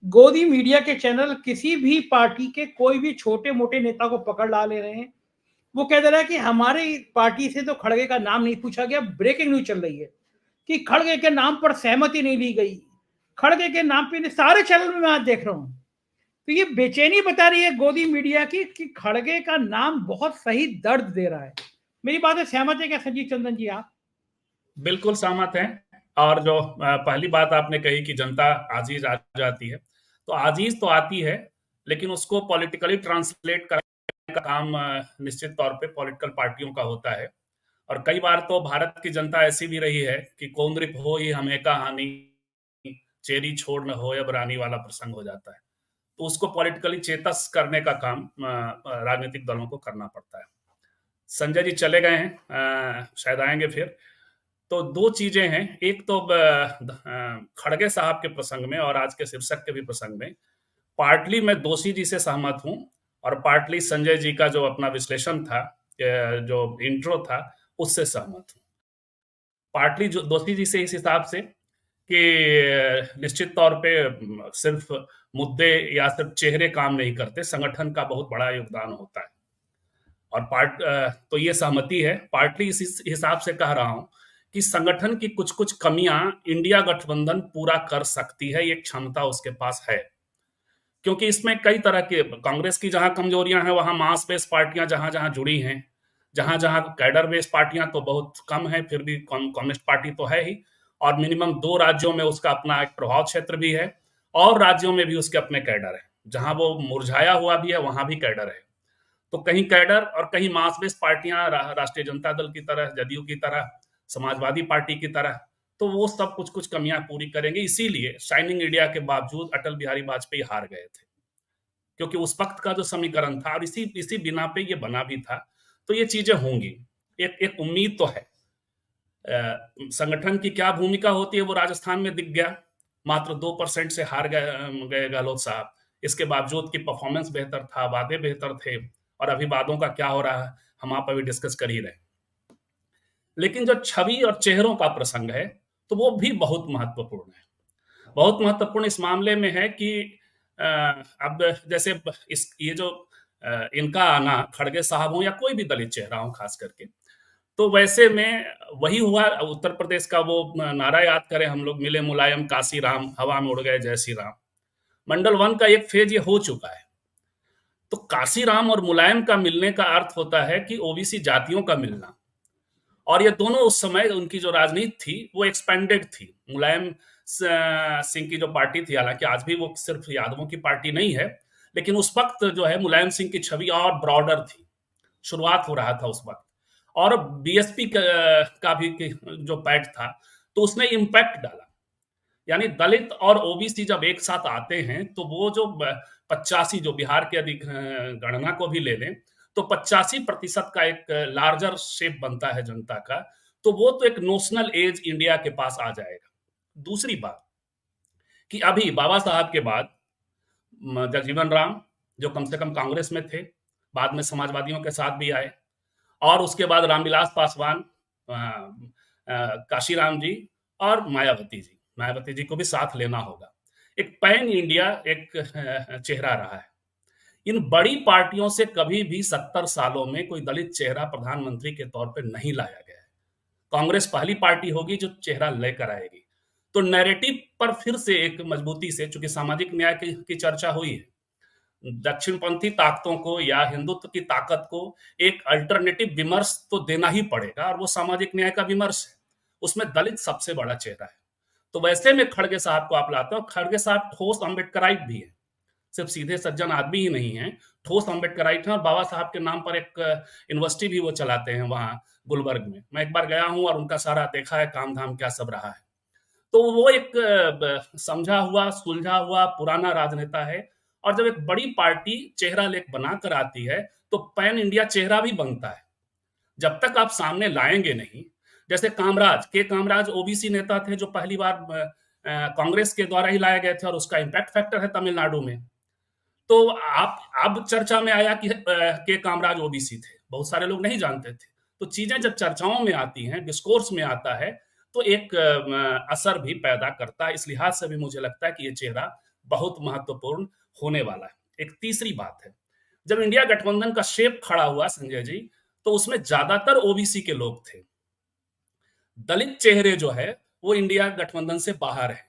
गोदी मीडिया के चैनल किसी भी पार्टी के कोई भी छोटे-मोटे नेता को पकड़ ला ले रहे हैं। वो कह दे रहा है कि हमारी पार्टी से तो खड़गे का नाम नहीं पूछा गया, ब्रेकिंग न्यूज़ चल रही है कि खड़गे के नाम पर सहमति नहीं ली गई। खड़गे के नाम पे सारे चैनल में मैं आज देख रहा हूँ। तो ये बेचैनी बता रही है गोदी मीडिया की कि खड़गे का नाम बहुत सही दर्द दे रहा है। मेरी बात से सहमत है क्या संजीव चंदन जी आप? बिल्कुल सहमत हैं। और जो पहली बात आपने कही कि जनता आजीज आ जाती है, तो आजीज तो आती है, लेकिन उसको पॉलिटिकली ट्रांसलेट करने का काम निश्चित तौर पे पॉलिटिकल पार्टियों का होता है। और कई बार तो भारत की जनता ऐसी भी रही है कि कौंद्रिप हो ही हमें कहानी, चेरी छोड़ न हो अब रानी वाला प्रसंग हो जाता है। तो उसको पॉलिटिकली चेतस करने का काम राजनीतिक दलों को करना पड़ता है। संजय जी चले गए हैं, शायद आएंगे फिर। तो दो चीजें हैं, एक तो खड़गे साहब के प्रसंग में और आज के शीर्षक के भी प्रसंग में पार्टली मैं दोषी जी से सहमत हूं, और पार्टली संजय जी का जो अपना विश्लेषण था, जो इंट्रो था, उससे सहमत हूं। पार्टली जो दोषी जी से इस हिसाब से कि निश्चित तौर पे सिर्फ मुद्दे या सिर्फ चेहरे काम नहीं करते, संगठन का बहुत बड़ा योगदान होता है। और तो ये सहमति है। पार्टली इस हिसाब से कह रहा हूं कि संगठन की कुछ कुछ कमियां इंडिया गठबंधन पूरा कर सकती है, ये क्षमता उसके पास है। क्योंकि इसमें कई तरह के, कांग्रेस की जहां कमजोरियां हैं वहां मास बेस पार्टियां जहां जहां जुड़ी हैं, जहां जहां कैडर बेस पार्टियां तो बहुत कम है, फिर भी कम्युनिस्ट पार्टी तो है ही। और मिनिमम दो राज्यों में उसका अपना एक प्रभाव क्षेत्र भी है, और राज्यों में भी उसके अपने कैडर है। जहां वो मुरझाया हुआ भी है वहां भी कैडर है। तो कहीं कैडर और कहीं मास बेस पार्टियां, राष्ट्रीय जनता दल की तरह, जदयू की तरह, समाजवादी पार्टी की तरह, तो वो सब कुछ कुछ कमियां पूरी करेंगे। इसीलिए शाइनिंग इंडिया के बावजूद अटल बिहारी वाजपेयी हार गए थे, क्योंकि उस वक्त का जो समीकरण था, और इसी इसी बिना पे ये बना भी था। तो ये चीजें होंगी, एक एक उम्मीद तो है। संगठन की क्या भूमिका होती है वो राजस्थान में दिख गया, मात्र 2% से हार गए गहलोत साहब। इसके बावजूद की परफॉर्मेंस बेहतर था, वादे बेहतर थे, और अभी वादों का क्या हो रहा है हम आप अभी डिस्कस कर ही रहे। लेकिन जो छवि और चेहरों का प्रसंग है, तो वो भी बहुत महत्वपूर्ण है। बहुत महत्वपूर्ण इस मामले में है कि अब जैसे इस ये जो इनका आना, खड़गे साहब हो या कोई भी दलित चेहरा हो खास करके, तो वैसे में वही हुआ। उत्तर प्रदेश का वो नारा याद करें हम लोग, मिले मुलायम काशी राम, हवा में उड़ गए जय श्री राम। मंडल वन का एक फेज ये हो चुका है। तो काशी राम और मुलायम का मिलने का अर्थ होता है कि ओबीसी जातियों का मिलना। और ये दोनों उस समय उनकी जो राजनीति थी वो एक्सपेंडेड थी। मुलायम सिंह की जो पार्टी थी, हालांकि आज भी वो सिर्फ यादवों की पार्टी नहीं है, लेकिन उस वक्त जो है मुलायम सिंह की छवि और ब्रॉडर थी, शुरुआत हो रहा था उस वक्त। और बीएसपी का भी जो पैठ था, तो उसने इम्पैक्ट डाला। यानी दलित और ओबीसी जब एक साथ आते हैं, तो वो जो 85, जो बिहार के अधिक गणना को भी ले लें, तो 85% का एक लार्जर शेप बनता है जनता का। तो वो तो एक नोशनल एज इंडिया के पास आ जाएगा। दूसरी बात कि अभी बाबा साहब के बाद जगजीवन राम, जो कम से कम कांग्रेस में थे, बाद में समाजवादियों के साथ भी आए, और उसके बाद रामविलास पासवान, काशीराम जी, और मायावती जी को भी साथ लेना होगा। एक पैन इंडिया एक चेहरा रहा है। इन बड़ी पार्टियों से कभी भी 70 सालों में कोई दलित चेहरा प्रधानमंत्री के तौर पर नहीं लाया गया है। कांग्रेस पहली पार्टी होगी जो चेहरा लेकर आएगी। तो नैरेटिव पर फिर से एक मजबूती से, चूंकि सामाजिक न्याय की चर्चा हुई है, दक्षिणपंथी ताकतों को या हिंदुत्व की ताकत को एक अल्टरनेटिव विमर्श तो देना ही पड़ेगा, और वो सामाजिक न्याय का विमर्श है। उसमें दलित सबसे बड़ा चेहरा है। तो वैसे में खड़गे साहब को आप लाते हो। खड़गे साहब ठोस अम्बेडकराइट भी है, सिर्फ सीधे सज्जन आदमी ही नहीं है, ठोस अम्बेडकराइट है। और बाबा साहब के नाम पर एक यूनिवर्सिटी भी वो चलाते हैं वहाँ गुलबर्ग में। मैं एक बार गया हूँ और उनका सारा देखा है, काम धाम क्या सब रहा है। तो वो एक समझा हुआ, सुलझा हुआ पुराना राजनेता है। और जब एक बड़ी पार्टी चेहरा लेख बनाकर आती है, तो पैन इंडिया चेहरा भी बनता है। जब तक आप सामने लाएंगे नहीं, जैसे कामराज ओबीसी नेता थे जो पहली बार कांग्रेस के द्वारा ही लाए गए थे, और उसका इम्पैक्ट फैक्टर है तमिलनाडु में। तो आप अब चर्चा में आया कि के कामराज ओबीसी थे, बहुत सारे लोग नहीं जानते थे। तो चीजें जब चर्चाओं में आती हैं, डिस्कोर्स में आता है, तो एक असर भी पैदा करता है। इस लिहाज से भी मुझे लगता है कि ये चेहरा बहुत महत्वपूर्ण होने वाला है। एक तीसरी बात है, जब इंडिया गठबंधन का शेप खड़ा हुआ संजय जी, तो उसमें ज्यादातर ओबीसी के लोग थे। दलित चेहरे जो है वो इंडिया गठबंधन से बाहर है।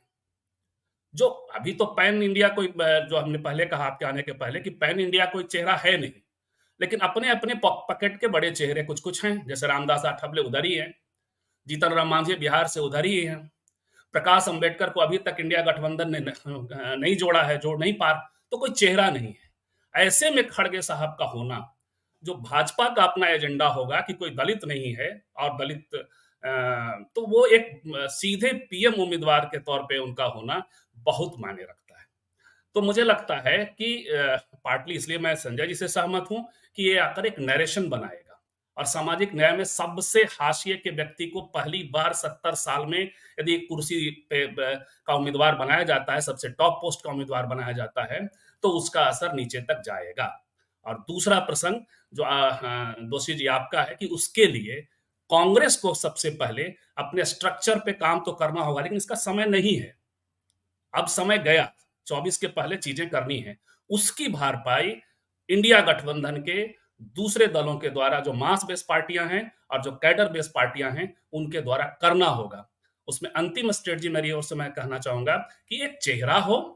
जो अभी तो पैन इंडिया कोई जो हमने पहले कहा आपके आने के पहले कि पैन इंडिया कोई चेहरा है नहीं, लेकिन अपने अपने पॉकेट के बड़े चेहरे कुछ कुछ हैं। जैसे रामदास आठवले उधर ही है, जीतन राम मांझी बिहार से उधर ही है, प्रकाश अंबेडकर को अभी तक इंडिया गठबंधन ने नहीं जोड़ा है, जोड़ नहीं पा, तो कोई चेहरा नहीं है। ऐसे में खड़गे साहब का होना, जो भाजपा का अपना एजेंडा होगा कि कोई दलित नहीं है और दलित तो वो एक सीधे पीएम उम्मीदवार के तौर पे उनका होना बहुत मायने रखता है। तो मुझे लगता है कि पार्टली इसलिए मैं संजय जी से सहमत हूं कि ये आकर एक नरेशन बनाएगा और सामाजिक न्याय में सबसे हाशिए के व्यक्ति को पहली बार 70 साल में यदि एक कुर्सी पे का उम्मीदवार बनाया जाता है, सबसे टॉप पोस्ट का उम्मीदवार बनाया जाता है, तो उसका असर नीचे तक जाएगा। और दूसरा प्रसंग जो दोषी जी आपका है कि उसके लिए कांग्रेस को सबसे पहले अपने स्ट्रक्चर पे काम तो करना होगा, लेकिन इसका समय नहीं है। अब समय गया, 24 के पहले चीजें करनी है। उसकी भारपाई इंडिया गठबंधन के दूसरे दलों के द्वारा, जो मास बेस पार्टियां हैं और जो कैडर बेस पार्टियां हैं, उनके द्वारा करना होगा। उसमें अंतिम स्ट्रेटजी मेरी ओर से मैं कहना चाहूंगा कि एक चेहरा हो,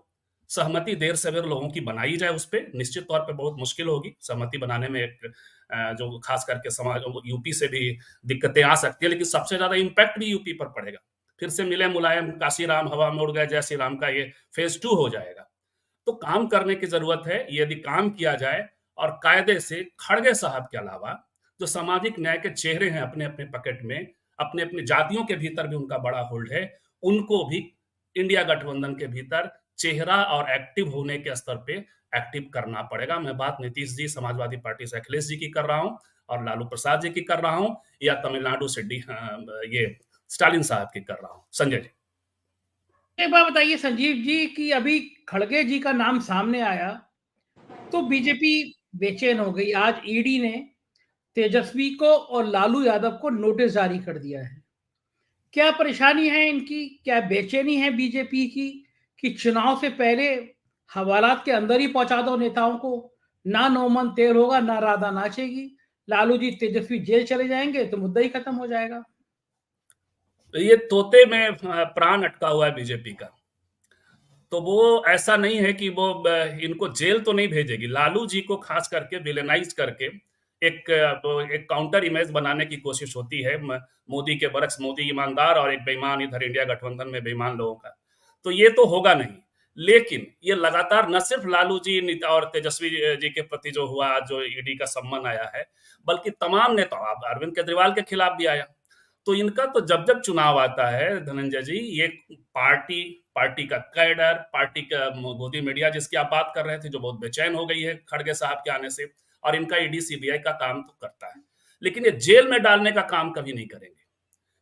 सहमति देर सवेर लोगों की बनाई जाए। उस पर निश्चित तौर पे बहुत मुश्किल होगी सहमति बनाने में, एक जो खास करके समाज यूपी से भी दिक्कतें आ सकती है, लेकिन सबसे ज्यादा इंपैक्ट भी यूपी पर पड़ेगा। फिर से मिले मुलायम, काशी राम हवा में उड़ गए, जय श्री राम का ये फेज 2 हो जाएगा। तो काम करने की जरूरत है। यदि काम किया जाए और कायदे से खड़गे साहब के अलावा जो सामाजिक न्याय के चेहरे हैं अपने अपने पॉकेट में, अपने अपने जातियों के भीतर भी उनका बड़ा होल्ड है, उनको भी इंडिया गठबंधन के भीतर चेहरा और एक्टिव होने के स्तर पे एक्टिव करना पड़ेगा। मैं बात नीतीश जी, समाजवादी पार्टी से अखिलेश जी की कर रहा हूं और लालू प्रसाद जी की कर रहा हूं, या तमिलनाडु से ये स्टालिन साहब की कर रहा हूं। संजय जी, एक बात बताइए संजीव जी कि अभी खड़गे जी का नाम सामने आया तो बीजेपी बेचैन हो गई। आज ईडी ने तेजस्वी को और लालू यादव को नोटिस जारी कर दिया है। क्या परेशानी है इनकी? क्या बेचैनी है बीजेपी की कि चुनाव से पहले हवालात के अंदर ही पहुंचा दो नेताओं को? ना नौमन तेल होगा, ना राधा नाचेगी। लालू जी तेजस्वी जेल चले जाएंगे तो मुद्दा ही खत्म हो जाएगा। ये तोते में प्राण अटका हुआ है बीजेपी का। तो वो ऐसा नहीं है कि वो इनको जेल तो नहीं भेजेगी। लालू जी को खास करके विलेनाइज करके एक काउंटर इमेज बनाने की कोशिश होती है मोदी के बरक्स, मोदी ईमानदार और एक बेईमान इधर इंडिया गठबंधन में बेईमान लोगों का। तो ये तो होगा नहीं, लेकिन ये लगातार न सिर्फ लालू जी और तेजस्वी जी के प्रति जो हुआ, जो ईडी का सम्मन आया है, बल्कि तमाम नेता, अरविंद केजरीवाल के खिलाफ भी आया। तो इनका तो जब जब चुनाव आता है धनंजय जी, ये पार्टी का कैडर, पार्टी का गोदी मीडिया जिसकी आप बात कर रहे थे, जो बहुत बेचैन हो गई है खड़गे साहब के आने से, और इनका ईडी सीबीआई का काम तो करता है, लेकिन ये जेल में डालने का काम कभी नहीं करेंगे।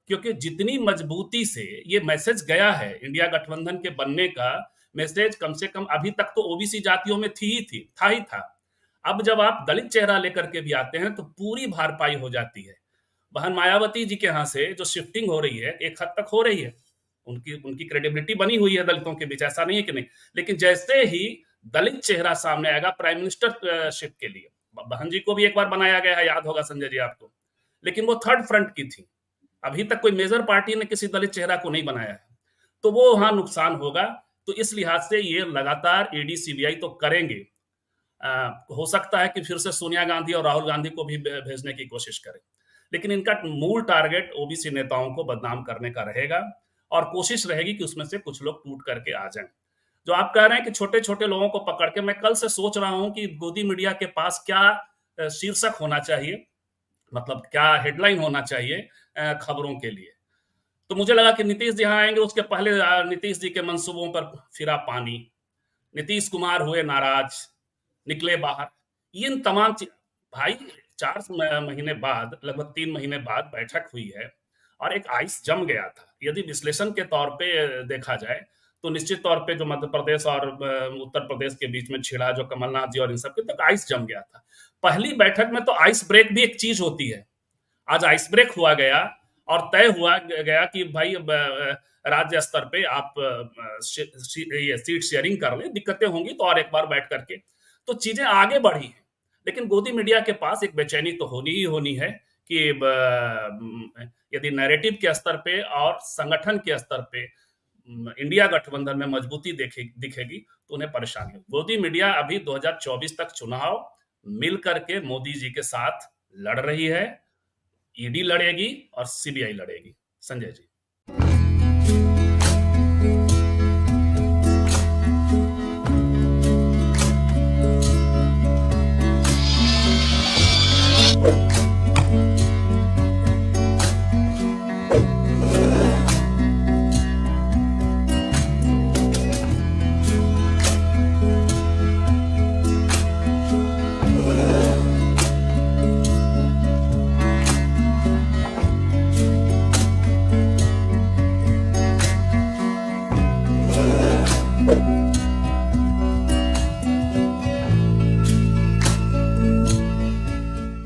क्योंकि जितनी मजबूती से ये मैसेज गया है, इंडिया गठबंधन के बनने का मैसेज कम से कम अभी तक तो ओबीसी जातियों में था ही था। अब जब आप दलित चेहरा लेकर के भी आते हैं तो पूरी भारपाई हो जाती है। बहन मायावती जी के यहाँ से जो शिफ्टिंग हो रही है, एक हद तक हो रही है, उनकी उनकी क्रेडिबिलिटी बनी हुई है दलितों के बीच, ऐसा नहीं है कि नहीं। लेकिन जैसे ही दलित चेहरा सामने आएगा प्राइम मिनिस्टरशिप के लिए, बहन जी को भी एक बार बनाया गया है, याद होगा संजय जी आपको, लेकिन वो थर्ड फ्रंट की थी। अभी तक कोई मेजर पार्टी ने किसी दलित चेहरा को नहीं बनाया है, तो वो वहां नुकसान होगा। तो इस लिहाज से ये लगातार ईडी सीबीआई तो करेंगे। हो सकता है कि फिर से सोनिया गांधी और राहुल गांधी को भी भेजने की कोशिश करें, लेकिन इनका मूल टारगेट ओबीसी नेताओं को बदनाम करने का रहेगा और कोशिश रहेगी कि उसमें से कुछ लोग टूट करके आ जाएं। जो आप कह रहे हैं कि छोटे छोटे लोगों को पकड़ के, मैं कल से सोच रहा हूं कि गोदी मीडिया के पास क्या शीर्षक होना चाहिए, मतलब क्या हेडलाइन होना चाहिए खबरों के लिए। तो मुझे लगा कि नीतीश जी यहाँ आएंगे, उसके पहले नीतीश जी के मंसूबों पर फिरा पानी, नीतीश कुमार हुए नाराज, निकले बाहर, इन तमाम चीज। भाई 4 महीने बाद, लगभग 3 महीने बाद बैठक हुई है और एक आइस जम गया था। यदि विश्लेषण के तौर पे देखा जाए तो निश्चित तौर पे जो मध्य प्रदेश और उत्तर प्रदेश के बीच में छिड़ा, जो कमलनाथ जी और इन सब के, तक आइस जम गया था। पहली बैठक में तो आइस ब्रेक भी एक चीज होती है। आज आइस ब्रेक हुआ गया और तय हुआ गया कि भाई राज्य स्तर पे आप ये सीट शेयरिंग कर ले, दिक्कतें होंगी तो और एक बार बैठ करके, तो चीजें आगे बढ़ी हैं। लेकिन गोदी मीडिया के पास एक बेचैनी तो होनी ही होनी है कि यदि नैरेटिव के स्तर पे और संगठन के स्तर पे इंडिया गठबंधन में मजबूती दिखेगी तो उन्हें परेशानी होगी। गोदी मीडिया अभी 2024 तक चुनाव मिल करके मोदी जी के साथ लड़ रही है, ईडी लड़ेगी और सीबीआई लड़ेगी। संजय जी।